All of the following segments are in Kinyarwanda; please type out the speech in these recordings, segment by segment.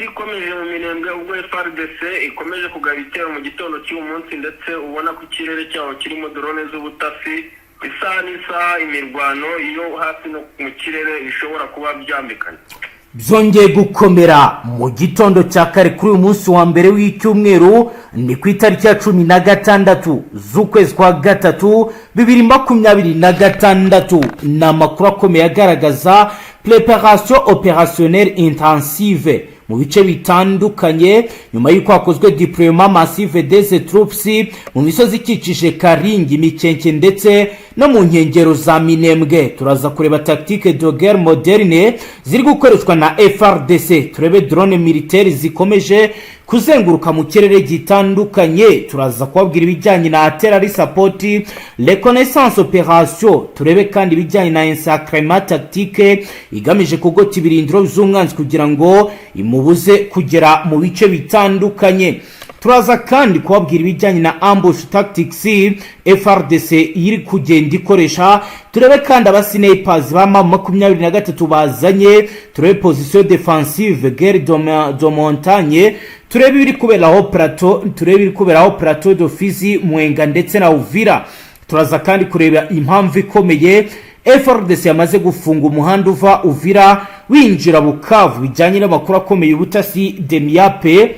ubutasi ikomeje mu Minembwe ubwo FARDC ikomeje kugaba ibitero mu gitondo cy'uyu munsi ndetse ubona ko ikirere cyaho kirimo drone z'ubutasi isaha n'isaha imirwano iyo hafi no mu kirere bishobora kuba byambikanye. Byongeye gukomera mu gitondo cya kare kuri uyu munsi wa mbere w'icyumweru ni ku itariki ya 16 z'ukwezi kwa gatatu 2026. ni amakuru akomeye agaragaza préparation opérationnelle intensive mu bice bitandukanye nyuma y'uko hakozwe deploiement massive des troupes mu misozi ikikije Karingi, Mikenke ndetse no mu nkengero za Minembwe. Turaza kureba tactique de guerre moderne ziri gukoreshwa na FARDC, turebe drone militaire zikomeje kuzenguruka mu kirere gitandukanye, turaza kubabwira ibijyanye na artillery support, reconnaissance opération, turebe kandi ibijyanye na ensacrement tactique igamije kugota ibirindiro by'umwanzi kugira ngo imubuze kugera mu bice bitandukanye. Turaza kandi kubabwira ibijyanye na ambush tactics FARDC iri kugenda ikoresha, turebe kandi abasinipers ba M23 bazanye, turebe position defensive guerre de montagne, turebe ibiri kuberaho plateau de Fizi, Mwenga ndetse na Uvira. Turaza kandi kureba impamvu ikomeye FARDC yamaze gufunga umuhanda uva Uvira winjira Bukavu, bijyanye n'amakuru akomeye ubutasi Demiape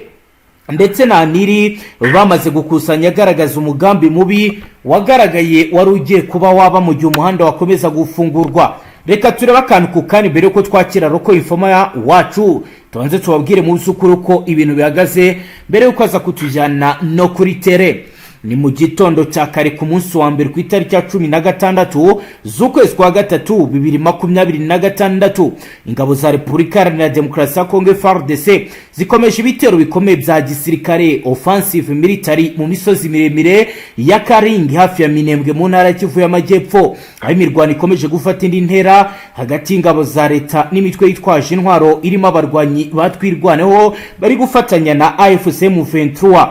ndetse na Niri bamaze gukusanya agaragaza umugambi mubi wagaragaye wari ugiye kuba waba mu gihe umuhanda wakomeza gufungurwa. Reka turebe akantu ku kandi mbere yuko twakira roko informa wacu, tubanze tubabwire mu by'ukuri uko ibintu bihagaze mbere yuko aza kutujyana no kuri tere. Ni mu gitondo cya kare ku munsi wa mbere ku itariki ya 16 z'ukwezi kwa gatatu 2026, ingabo za Repubulika Iharanira Demokarasi ya Kongo FARDC zikomeje ibitero bikomeye bya gisirikare offensive military mu misozi miremire ya Karingi hafi ya Minembwe mu ntara ya Kivu y'Amajyepfo, aho imirwano ikomeje gufata indi ntera hagati y'ingabo za leta n'imitwe yitwaje intwaro irimo abarwanyi batwirwaneho bari gufatanya na AFC M23.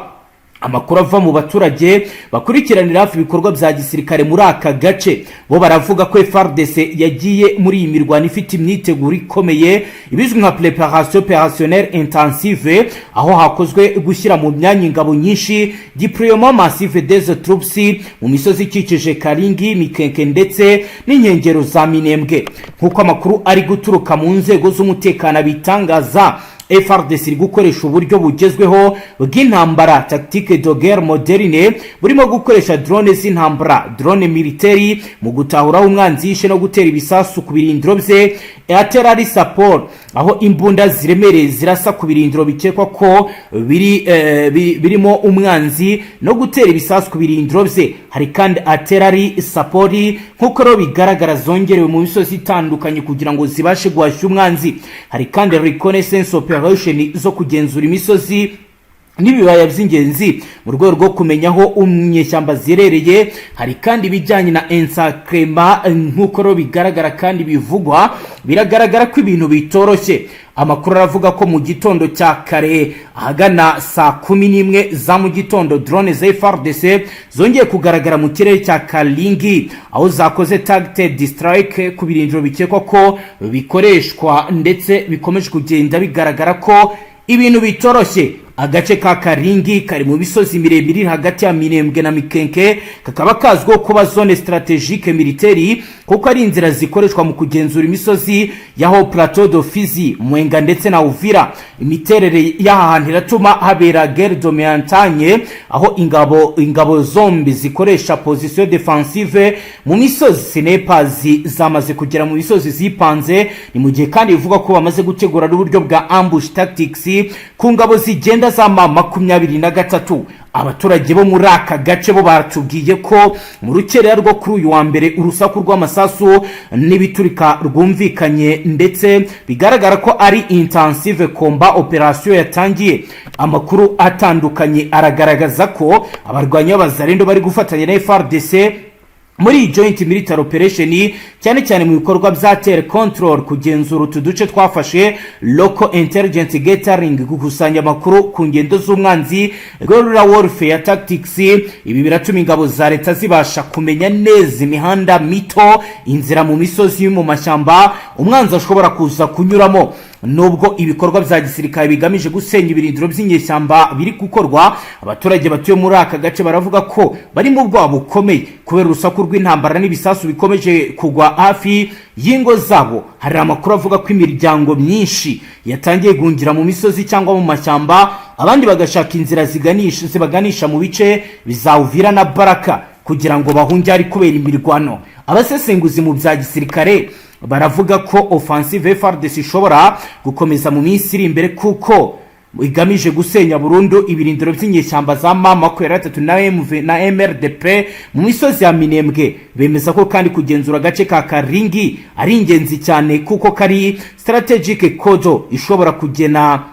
Amakuru ava mu baturage bakurikiranira hafi ibikorwa bya gisirikare muri aka gace bo baravuga ko FARDC yagiye muri iyi mirwano ifite imyiteguro ikomeye ibizwi nka préparation opérationnelle intensive, aho hakozwe gushyira mu myanya ingabo nyinshi, deploiement massive des troupes mu misozi ikikije Karingi, Mikenke ndetse n'inkengero za Minembwe. Nkuko amakuru ari guturuka mu nzego z'umutekano bitangaza, FARDC iri gukoresha uburyo bugezweho bw'intambara tactique de guerre moderne burimo gukoresha drone z'intambara, drone militaire mu gutahura umwanzi yishe no gutera ibisasu ku birindiro bye, artillery support aho imbunda ziremereye zirasa ku birindiro bikekwa ko birimo umwanzi no gutera ibisasu ku birindiro bye. Hari kandi artillery support nkuko ro bigaragara zongerewe mu misozi itandukanye kugira ngo zibashe guhashya umwanzi. Hari kandi reconnaissance operation zo kugenzura imisozi n'ibibaya by'ingenzi mu rwego rwo kumenya aho umunyeshyamba zirereye. Hari kandi bijyanye na ensacrement nkuko ro bigaragara kandi bivugwa, biragaragara ko ibintu bitoroshye. Amakuru aravuga ko mu gitondo cya kare ahagana saa 11 za mu gitondo drone za FARDC zongeye kugaragara mu kirere cya Karingi, aho zakoze targeted strike ku birindiro bikekwa ko bikoreshwa ndetse bikomeje kugenda bigaragara ko ibintu bitoroshye. Agace ka Karingi kari mu bisozi miremire hagati ya Minembwe na Mikenke, kakaba kazwiho kuba zone strategique militaire kuko ari inzira zikoreshwa mu kugenzura imisozi yaho plateau de Fizi, Mwenga ndetse na Uvira. Imiterere y'ahantu iratuma habera guerre de montagne, aho ingabo zombi zikoresha position defensive mu misozi. Snipers zamaze kugera mu misozi zipanze, ni mu gihe kandi bivuga ko bamaze gutegura n'uburyo bwa ambush tactics ku ngabo zigenda za M23. Abaturage bo muri aka gace bo baratubwiye ko mu rukerera rwo kuri uyu wa mbere urusaku rw'amasasu n'ibiturika rwumvikanye ndetse bigaragara ko ari intensive combat operation yatangiye. Amakuru atandukanye aragaragaza ko abarwanyi b'abazarendo bari gufatanya na FARDC muri joint military operation cyane cyane mu bikorwa bya terre control, kugenzura utuduce twafashe, local intelligence gathering, gukusanya amakuru ku ngendo z'umwanzi, guerrilla warfare tactics. Ibi biratuma ingabo za leta zibasha kumenya neza imihanda mito, inzira mu misozi mu mashyamba umwanzi ashobora kuza kunyuramo. nubwo ibikorwa bya gisirikare bigamije gusenya ibirindiro by'inyeshyamba biri gukorwa, abaturage batuye muri aka gace baravuga ko bari mu bwoba bukomeye kubera urusaku rw'intambara n'ibisasu bikomeje kugwa hafi y'ingo zabo. Hari amakuru avuga ko imiryango myinshi yatangiye guhungira mu misozi cyangwa mu mashyamba, abandi bagashaka inzira zibaganisha mu bice biza Uvira na Baraka kugira ngo bahunge ari kubera imirwano. Abasesenguzi mu bya gisirikare baravuga ko offensive FARDC ishobora gukomeza mu minsi iri imbere kuko igamije gusenya burundu ibirindiro by'inyeshyamba za M23 na MRDP mu misozi ya Minembwe. Bemeza ko kandi kugenzura agace ka Karingi ari ingenzi cyane kuko kari strategic kodo ishobora kugena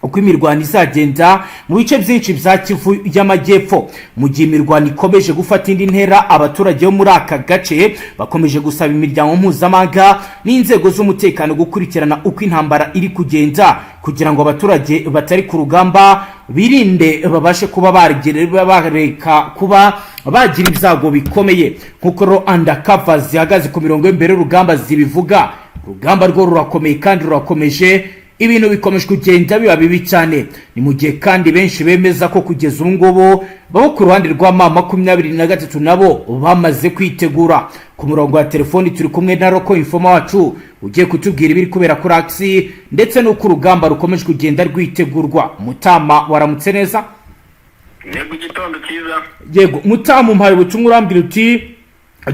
uko imirwano izagenda mu bice byinshi bya Kivu y'Amajyepfo. Mu gihe imirwano ikomeje gufata indi ntera, abaturage bo muri aka gace bakomeje gusaba imiryango mpuzamahanga n'inzego z'umutekano gukurikirana uko intambara iri kugenda kugira ngo abaturage batari ku rugamba birinde babashe kuba bareka kuba bagira ibyago bikomeye. Nkuko Rwanda zihagaze ku mirongo y'imbere y'urugamba zibivuga, urugamba rwo rurakomeye kandi rurakomeje, ibintu bikomeje kugenda biba bibi cyane. Ni mu gihe kandi benshi bemeza ko kugeza ubu ngubu babo ku ruhande rwa M23 nabo bamaze kwitegura. Ku murongo wa telefoni turi kumwe na Roko Informa wacu ugiye kutubwira ibiri kubera kuri Axi ndetse n'uko urugamba rukomeje kugenda rwitegurwa. Mutama, waramutse neza? Yego, gitondo cyiza. Yego Mutama, umpaye ubutumwa urambwira uti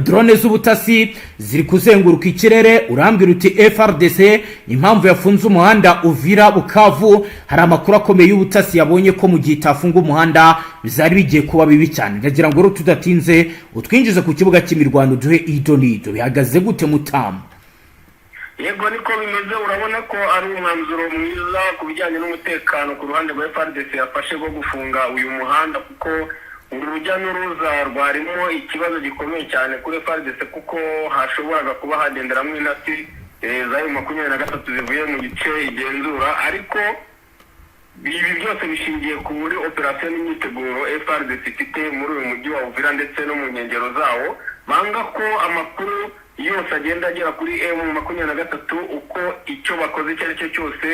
drone z'ubutasi ziri kuzenguruka ikirere, urambwira uti FARDC impamvu yafunze umuhanda Uvira Bukavu hari amakuru akomeye y'ubutasi yabonye ko mu gihe itafunga umuhanda bizari bigiye kuba bibi cyane. Ndagira ngo tudatinze utwinjize ku kibuga cy'imirwano duhe idonido, bihagaze gute Mutama? Yego, niko bimeze. Urabona ko ari umwanzuro mwiza ku bijyanye n'umutekano ku ruhande rwa FARDC yafashe bwo gufunga uyu muhanda, kuko urujya n'uruza rwarimo ikibazo gikomeye cyane kuri FARDC kuko hashoboraga kuba hagenderamo intasi za M23 zivuye mu gice igenzura. Ariko ibi byose bishingiye kuri operation n'imyiteguro FARDC ifite muri uyu mujyi wa Uvira ndetse no mu nkengero zawo. Banga ko amakuru yose agenda agera kuri M23 uko icyo bakoze icyo ari cyo cyose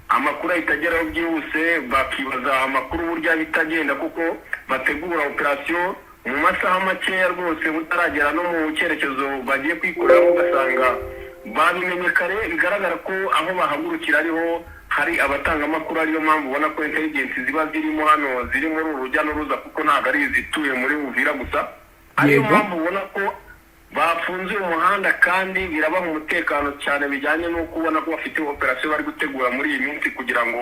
amakuru ahitageraho byihuse, bakibaza amakuru burya bitagenda kuko bategura operation mu masaha makeya rwose butaragera no mu cyerekezo bagiye kwikorera, ugasanga babimenye kare. Bigaragara ko aho bahagurukira ariho hari abatanga amakuru, ariyo mpamvu ubona ko intelligence ziba zirimo hano, ziri muri urujya n'uruza kuko ntabwo ari izituye muri Uvira gusa. Ariyo mpamvu ubona ko bafunze umuhanda kandi birabaha umutekano cyane, bijyanye no kubona ko bafite operation bari gutegura muri iyi minsi kugira ngo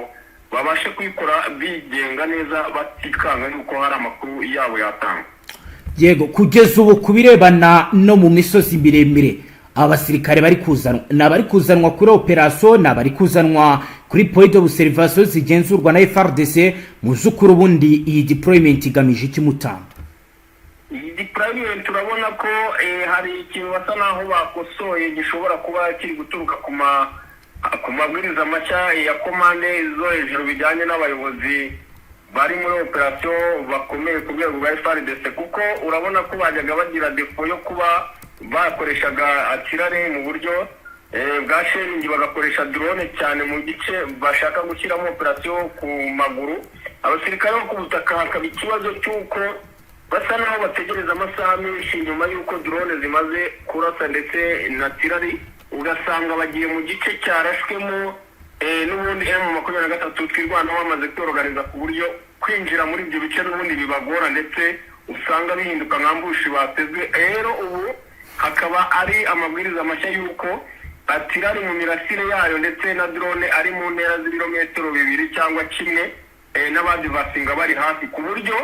babashe kwikora bigenga neza batikanga yuko hari amakuru yabo yatanga. Yego, kugeza ubu kubirebana no mu misozi miremire abasirikare bari kuzanwa, nabari kuzanwa kuri operation, nabari kuzanwa kuri point de observation zigenzurwa na FARDC. mu zukuru bundi iyi deployment igamije iki Mutama? Iyi deployment turabona ko hari ikintu basa naho bakosoye gishobora kuba kiri guturuka ku mabwiriza mashya ya komande zo hejuru bijyanye n'abayobozi bari muri operation bakomeye ku rwego rwa FARDC, kuko urabona ko bajyaga bagira defo yo kuba bakoreshaga atirare mu buryo bwa sharing, bagakoresha drone cyane mu gice bashaka gushyiramo operation ku maguru. Abasirikare bo ku butaka hakaba ikibazo cy'uko basa naho bategereza amasaha menshi nyuma y'uko drone zimaze kurasa ndetse na tirari, ugasanga bagiye mu gice cyarashwemo n'ubundi M23 twirwana bamaze kworoganiza ku buryo kwinjira muri ibyo bice n'ubundi bibagora, ndetse usanga bihinduka nkambushi batezwe. Rero ubu hakaba ari amabwiriza mashya y'uko atirari mu mirasire yayo ndetse na drone ari mu ntera z'ibirometero 2 cyangwa 1, n'abandi basinga bari hafi, ku buryo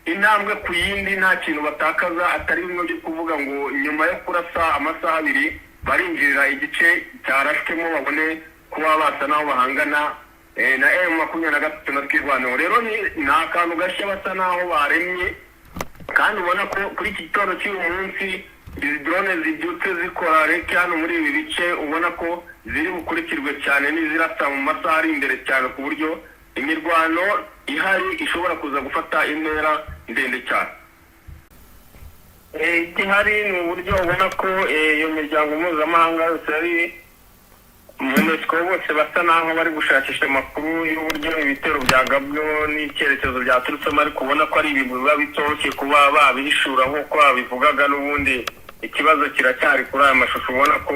intambwe ku yindi nta kintu batakaza, atari bimwe byo kuvuga ngo nyuma yo kurasa amasaha 2 barinjirira igice cyarashwemo babone kuba basa naho bahangana na M23 na twirwanaho. Rero ni akantu gashya basa naho baremye, kandi ubona ko kuri iki gitondo cy'uyu munsi izi drone zibyutse zikora reke hano muri ibi bice, ubona ko ziri bukurikirwe cyane n'izirasa mu masaha ari imbere cyane, ku buryo imirwano ihari ishobora kuza gufata intera ndende cyane. Igihari ni uburyo ubona ko iyo miryango mpuzamahanga yose yari MONUSCO bose basa naho bari gushakisha amakuru y'uburyo ibitero byagabwe n'icyerekezo byaturutsemo, ariko ubona ko ari ibintu biba bitoroshye kuba babihishura nk'uko babivugaga. N'ubundi ikibazo kiracyari kuri aya mashusho, ubona ko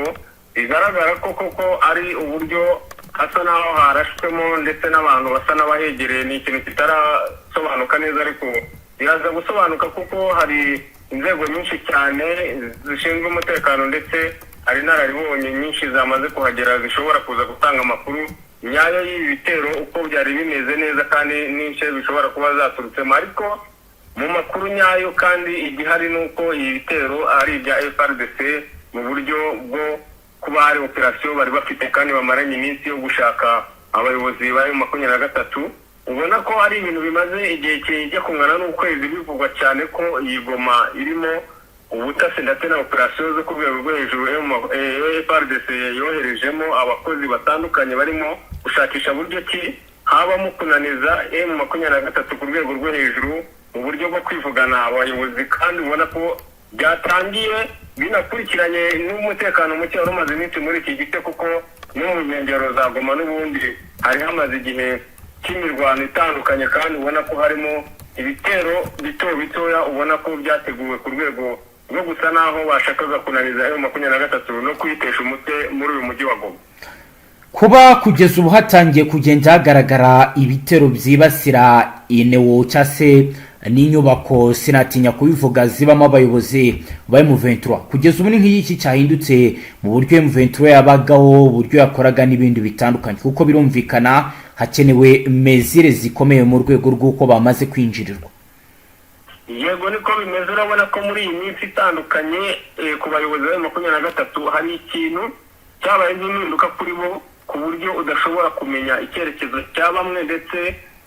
bigaragara ko koko ari uburyo hasa naho harashwemo ndetse n'abantu basa n'abahegereye. Ni ikintu kitarasobanuka neza, ariko biraza gusobanuka kuko hari inzego nyinshi cyane zishinzwe umutekano ndetse hari inararibonye nyinshi zamaze kuhagera zishobora kuza gutanga amakuru nyayo y'ibi bitero uko byari bimeze neza kandi n'ince bishobora kuba zaturutsemo. Ariko mu makuru nyayo kandi igihari ni uko ibi bitero ari ibya FARDC mu buryo bwo kuba hari operasiyo bari bafite kandi bamaranye iminsi yo gushaka abayobozi ba M23. Ubona ko ari ibintu bimaze igihe kijya kungana n'ukwezi bivugwa cyane ko iyi Goma irimo ubutasi ndetse na operasiyo zo ku rwego rwo hejuru. FARDC yoherejemo abakozi batandukanye barimo gushakisha buryo ki habamo kunaniza M23 ku rwego rwo hejuru mu buryo bwo kwivugana abayobozi, kandi ubona ko byatangiye binakurikiranye n'umutekano muke wari umaze iminsi muri iki gice, kuko no mu nkengero za Goma n'ubundi hari hamaze igihe cy'imirwano itandukanye, kandi ubona ko harimo ibitero bitoya ubona ko byateguwe ku rwego rwo gusa naho bashakaga kunaniza M23 no kwitesha umutwe muri uyu mujyi wa Goma. Kuba kugeza ubu hatangiye kugenda hagaragara ibitero byibasira inewo cyase n'inyubako sinatinya kubivuga zibamo abayobozi ba M23, kugeza ubu ni nk'iki cyahindutse mu buryo M23 yabagaho, uburyo yakoraga n'ibindi bitandukanye, kuko birumvikana hakenewe mezire zikomeye mu rwego rw'uko bamaze kwinjirirwa. Yego niko bimeze. Urabona ko muri iyi minsi itandukanye ku bayobozi ba M23 hari ikintu cyabaye nk'impinduka kuri bo, ku buryo udashobora kumenya icyerekezo cya bamwe ndetse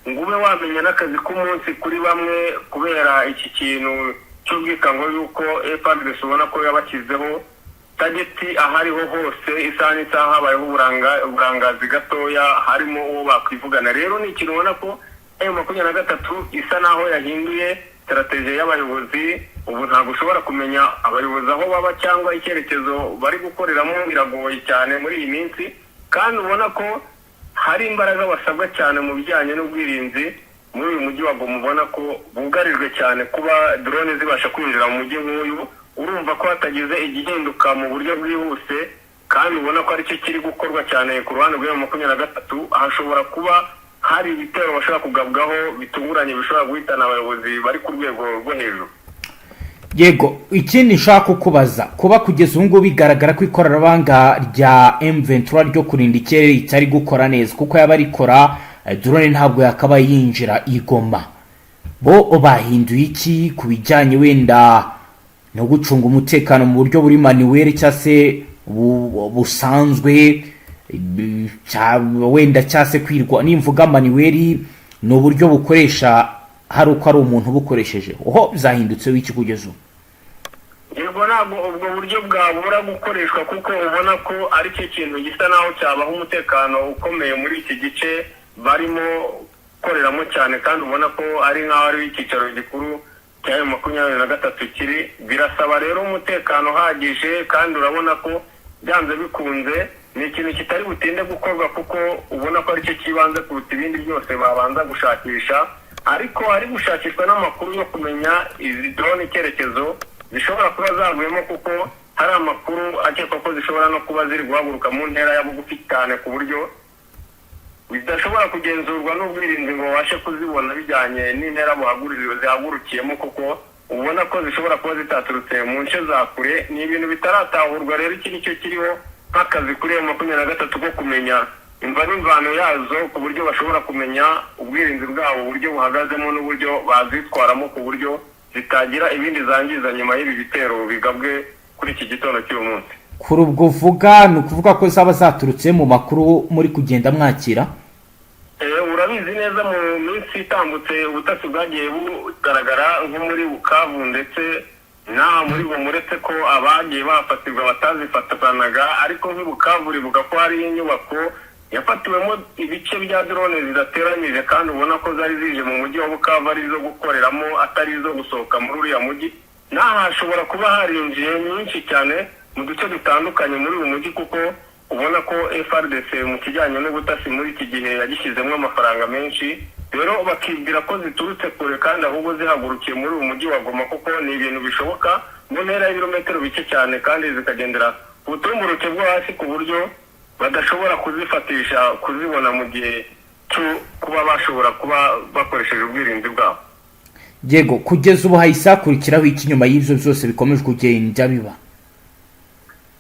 ngo ube wamenya n'akazi k'umunsi kuri bamwe, kubera iki kintu cy'ubwikango y'uko FARDC ubona ko yabashyizeho tageti ahariho hose, isaha n'isaha habayeho uburangazi gatoya, harimo uwo bakwivugana. Rero ni ikintu ubona ko M23 isa naho yahinduye strategie y'abayobozi. Ubu ntabwo ushobora kumenya abayobozi aho baba cyangwa icyerekezo bari gukoreramo, biragoye cyane muri iyi minsi, kandi ubona ko hari imbaraga basabwa cyane mu bijyanye n'ubwirinzi muri uyu mujyi wa Goma. Ubona ko bugarijwe cyane kuba drone zibasha kwinjira mu mujyi nk'uyu. Urumva ko hatagize igihinduka mu buryo bwihuse, kandi ubona ko aricyo kiri gukorwa cyane ku ruhande rwa M23. hashobora kuba hari ibitero bashobora kugabwaho bitunguranye bishobora guhitana abayobozi bari ku rwego rwo hejuru. Yego, ikindi nshaka kukubaza, kuba kugeza ubu ngubu bigaragara ko ikoranabuhanga rya M23 ryo kurinda ikirere ritari gukora neza, kuko yaba rikora drone ntabwo yakaba yinjira igoma. Bo bahinduye iki ku bijyanye wenda no gucunga umutekano mu buryo buri manuel cyangwa se busanzwe, wenda cyangwa se kwirwa nimvuga manuel ni uburyo bukoresha hari uko ari umuntu bukoresheje, oho bizahindutse w'iki kugeza ubu? Yego, ntabwo ubwo buryo bwabura gukoreshwa, kuko ubona ko ari cyo kintu gisa naho cyabaho umutekano ukomeye muri iki gice barimo gukoreramo cyane, kandi ubona ko ari nk'aho ari icyicaro gikuru cya M23 kiri. Birasaba rero umutekano uhagije, kandi urabona ko byanze bikunze ni ikintu kitari butinde gukorwa, kuko ubona ko aricyo kibanze kuruta ibindi byose babanza gushakisha. Ariko hari gushakishwa n'amakuru yo kumenya izi drone icyerekezo zishobora kuba zavuyemo, kuko hari amakuru akekwa ko zishobora no kuba ziri guhaguruka mu ntera ya bugufi cyane, ku buryo bidashobora kugenzurwa n'ubwirinzi ngo babashe kuzibona bijyanye n'intera zihagurukiyemo, kuko ubona ko zishobora kuba zitaturutse mu nce za kure. Ni ibintu bitaratahurwa. Rero iki nicyo kiriho nk'akazi kuri M23 ko kumenya imva n'imvano yazo, ku buryo bashobora kumenya ubwirinzi bwabo uburyo buhagazemo n'uburyo bazitwaramo, ku buryo zitagira ibindi zangiza nyuma y'ibi bitero bigabwe kuri iki gitondo cy'uyu munsi. Kuri ubwo vuga ni ukuvuga ko zaba zaturutse mu makuru muri kugenda mwakira? Urabizi neza mu minsi itambutse ubutasi bwagiye bugaragara nko muri Bukavu ndetse n'aha muri Goma, uretse ko abagiye bafatirwa batazifatanaga, ariko nk'i Bukavu rivuga ko hari inyubako yafatiwemo ibice bya drone zidateranyije, kandi ubona ko zari zije mu mujyi wa Bukavu ari zo gukoreramo atari zo gusohoka muri uriya mujyi. N'aha hashobora kuba harinjiye nyinshi cyane mu duce dutandukanye muri uyu mujyi, kuko ubona ko FRDC mu kijyanye n'ubutasi muri iki gihe yagishyizemo amafaranga menshi, rero bakibwira ko ziturutse kure kandi ahubwo zihagurukiye muri uyu mujyi wa Goma, kuko ni ibintu bishoboka mu ntera y'ibirometero bike cyane kandi zikagendera ku butumburuke bwo hasi ku buryo badashobora kuzifatisha kuzibona mu gihe cyo kuba bashobora kuba bakoresheje ubwirinzi bwabo. Yego, kugeza ubu hahise hakurikiraho iki nyuma y'ibyo byose bikomeje kugenda biba?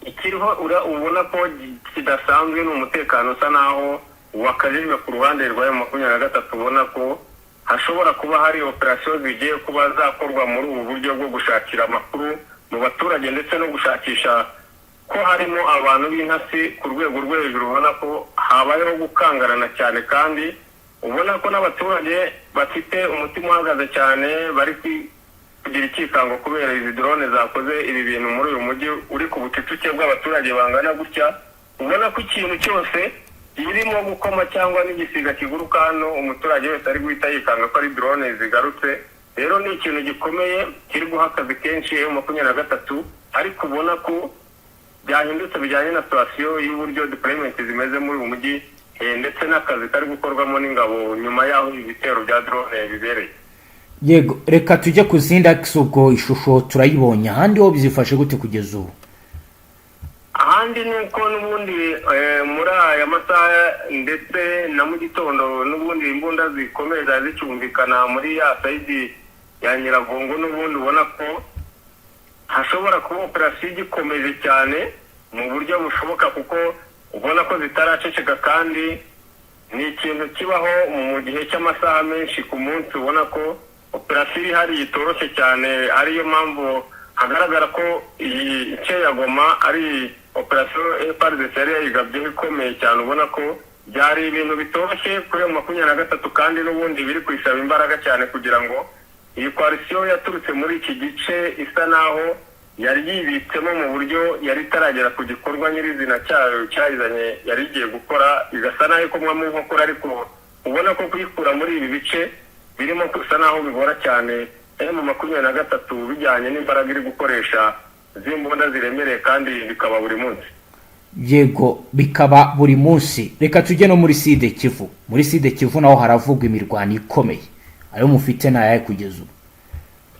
Ikiriho ubona ko kidasanzwe n'umutekano usa naho wakajijwe ku ruhande rwa M23, ubona ko hashobora kuba hari operasiyo zigiye kuba zakorwa muri ubu buryo bwo gushakira amakuru mu baturage ndetse no gushakisha ko harimo abantu b'intasi ku rwego rwo hejuru. Ubona ko habayeho gukangarana cyane kandi ubona ko n'abaturage bafite umutima uhagaze cyane, bari kugira ikikango kubera izi drone zakoze ibi bintu muri uyu mujyi uri ku bucucike bw'abaturage bangana gutya. Ubona ko ikintu cyose irimo gukoma cyangwa n'igisiga kiguruka hano, umuturage wese ari guhita yikanga ko ari drone zigarutse. Rero ni ikintu gikomeye kiri guha akazi kenshi M23, ariko ubona ko byahindutse bijyanye na situasiyo y'uburyo deployment zimeze muri uyu mujyi ndetse n'akazi kari gukorwamo n'ingabo nyuma y'aho ibitero bya drone bibereye. Yego, reka tujye ku zindi akisi. Ubwo ishusho turayibonye, ahandi ho bizifashe gute kugeza ubu? Ahandi ni uko n'ubundi muri aya masaha ndetse na mu gitondo n'ubundi imbunda zikomeye zari zicyumvikana muri ya sayidi ya Nyiragongo, n'ubundi ubona ko hashobora kuba operasiyo igikomeje cyane mu buryo bushoboka, kuko ubona ko zitaraceceka kandi ni ikintu kibaho mu gihe cy'amasaha menshi ku munsi. ubona ko operasiyo ihari itoroshye cyane, ariyo mpamvu hagaragara ko iyi ice ya Goma ari operasiyo FARDC yari yayigabyeho ikomeye cyane. ubona ko byari ibintu bitoroshye kuri M23 kandi n'ubundi biri kwisaba imbaraga cyane kugira ngo iyi koalisiyo yaturutse muri iki gice isa naho yari yibitsemo mu buryo yari itaragera ku gikorwa nyirizina cyayo cyayizanye yari igiye gukora, igasa naho ikomwa mu nkokora, ariko ubona ko kuyikura muri ibi bice birimo gusa naho bigora cyane M23 bijyanye n'imbaraga iri gukoresha z'imbunda ziremereye kandi bikaba buri munsi. Yego, bikaba buri munsi. Reka tujye no muri Sud Kivu. Muri Sud Kivu naho haravugwa imirwano ikomeye, ayo mufite nayaye kugeza ubu?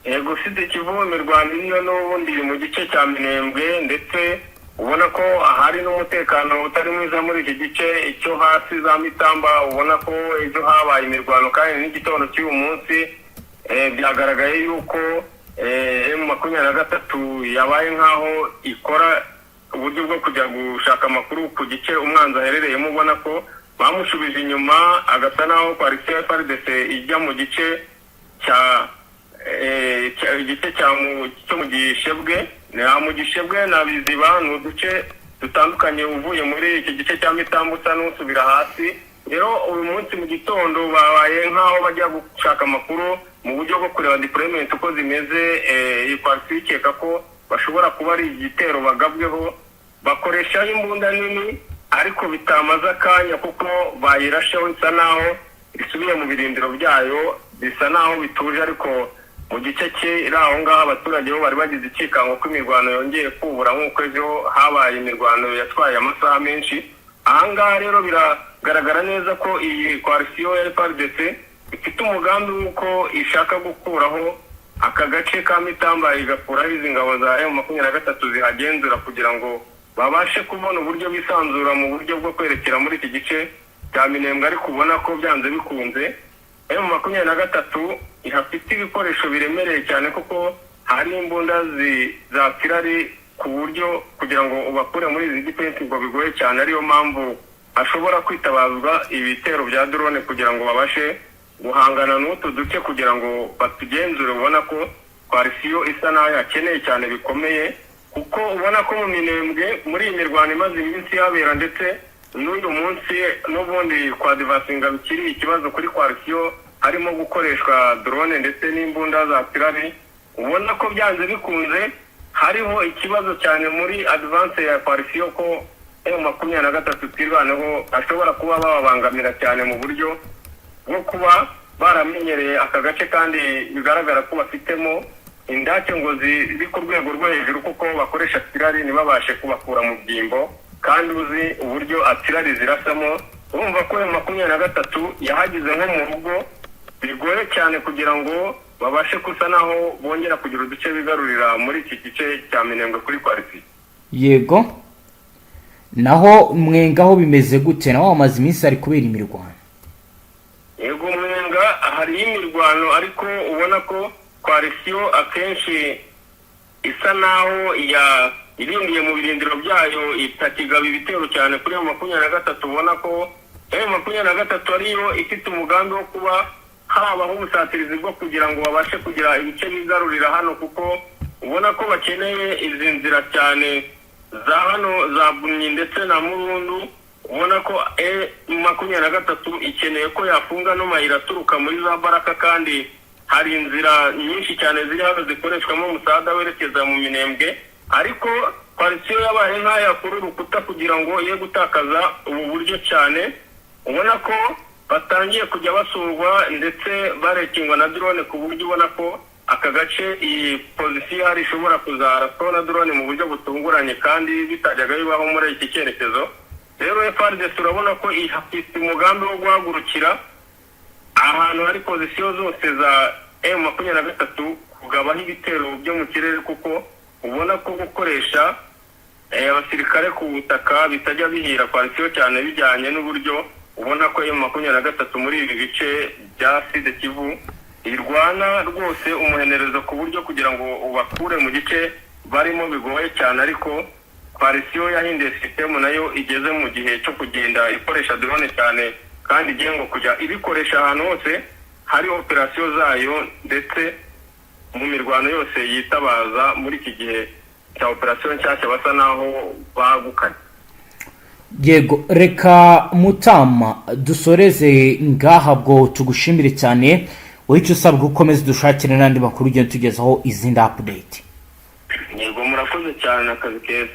Yego, Sud Kivu imirwano niyo n'ubundi mu gice cya Minembwe, ndetse ubona ko hari n'umutekano utari mwiza muri iki gice icyo hasi za Mitamba. ubona ko ejo habaye imirwano kandi n'igitondo cy'uyu munsi byagaragaye yuko M23 yabaye nkaho ikora uburyo bwo kujya gushaka amakuru ku gice umwanzi aherereyemo. ubona ko bamushubije inyuma, agasa naho koalisiyo ya FARDC ijya mu gice cyo mu Gishebwe. Mu Gishebwe na Biziba ni uduce dutandukanye uvuye muri iki gice cya Mitamba usa n'usubira hasi. Rero uyu munsi mu gitondo babaye nkaho bajya gushaka amakuru mu buryo bwo kureba deployment uko zimeze. Iyi koalisiyo ikeka ko bashobora kuba ari igitero bagabweho, bakoresha imbunda nini ariko bitamaze akanya kuko bayirasheho isa naho isubiye mu birindiro byayo, bisa naho bituje. ariko mu gice kiri aho ngaho abaturage bo bari bagize ikikango ko imirwano yongeye kubura, nk'uko ejo habaye imirwano yatwaye amasaha menshi. Ahangaha rero biragaragara neza ko iyi koalisiyo ya FARDC ifite umugambi w'uko ishaka gukuraho aka gace ka Mitamba, igakuraho izi ngabo za M23 zihagenzura kugira ngo babashe kubona uburyo bisanzura mu buryo bwo kwerekera muri iki gice cya Minembwe. ariko ubona ko byanze bikunze M23 ihafite ibikoresho biremereye cyane, kuko hari imbunda za kirari ku buryo kugira ngo ubakure muri izi defense ngo bigoye cyane. ariyo mpamvu ashobora kwitabazwa ibitero bya drone kugira ngo babashe guhangana n'utu duce kugira ngo batugenzure. ubona ko koalisiyo isa naho yakeneye cyane bikomeye, kuko ubona ko mu Minembwe muri iyi mirwano imaze iminsi yabera ndetse n'uyu munsi n'ubundi kwa divasinga bikiri ikibazo kuri koalisiyo, harimo gukoreshwa drone ndetse n'imbunda za kirari. ubona ko byanze bikunze hariho ikibazo cyane muri advance ya koalisiyo ko M23 twirwaneho ashobora kuba babangamira cyane mu buryo bwo kuba baramenyereye aka gace kandi bigaragara ko bafitemo indake ngo ziri ku rwego rwo hejuru, kuko bakoresha kirari ntibabashe kubakura mu byimbo. kandi uzi uburyo atirari zirasamo, urumva ko M23 yahagize nko mu rugo bigoye cyane kugira ngo babashe kusa naho bongera kugira uduce bigarurira muri iki gice cya Minembwe kuri Kwarisi. Yego, naho Mwenga bimeze gute? Naho amaze iminsi ari kubera imirwano. Yego, Mwenga hari imirwano ariko ubona ko Kwarisiyo akenshi isa naho irindiye mu birindiro byayo itakigaba ibitero cyane kuri M23. ubona ko M23 ariyo ifite umugambi wo kuba habaho ubusatirizi bwo kugira ngo babashe kugira ibice bigarurira hano, kuko ubona ko bakeneye izi nzira cyane za hano za Bunyi ndetse na Murundu. ubona ko M23 ikeneye ko yafunga no mayira aturuka muri za Baraka, kandi hari inzira nyinshi cyane ziri hano zikoreshwamo umusada werekeza mu Minembwe, ariko Kwarisiyo yabaye nk'aya kuri urukuta kugira ngo ye gutakaza ubu buryo cyane. ubona ko batangiye kujya basurwa ndetse barekingwa na drone, ku buryo ubona ko aka gace iyi pozisiyo hari ishobora kuzaraswa na drone mu buryo butunguranye kandi bitajyaga bibaho muri iki cyerekezo. Rero FARDC urabona ko ifite umugambi wo guhagurukira ahantu hari pozisiyo zose za M23 kugabaho ibitero byo mu kirere, kuko ubona ko gukoresha abasirikare ku butaka bitajya bihira Kwarisiyo cyane, bijyanye n'uburyo ubona ko M23 muri ibi bice bya Sud Kivu irwana rwose umuhenerezo ku buryo kugira ngo ubakure mu gice barimo bigoye cyane. ariko Kwarisiyo yahinduye system nayo igeze mu gihe cyo kugenda ikoresha drone cyane, kandi igiye ngo kujya ibikoresha ahantu hose hari operasiyo zayo, ndetse mu mirwano yose yitabaza muri iki gihe cya operasiyo nshyashya basa naho bagukanye. Yego, reka Mutama dusoreze ngaha, bwo tugushimire cyane. Icyo usabwa gukomeza dushakire n'andi makuru ugenda tugezaho izindi update. Yego, murakoze cyane, akazi keza.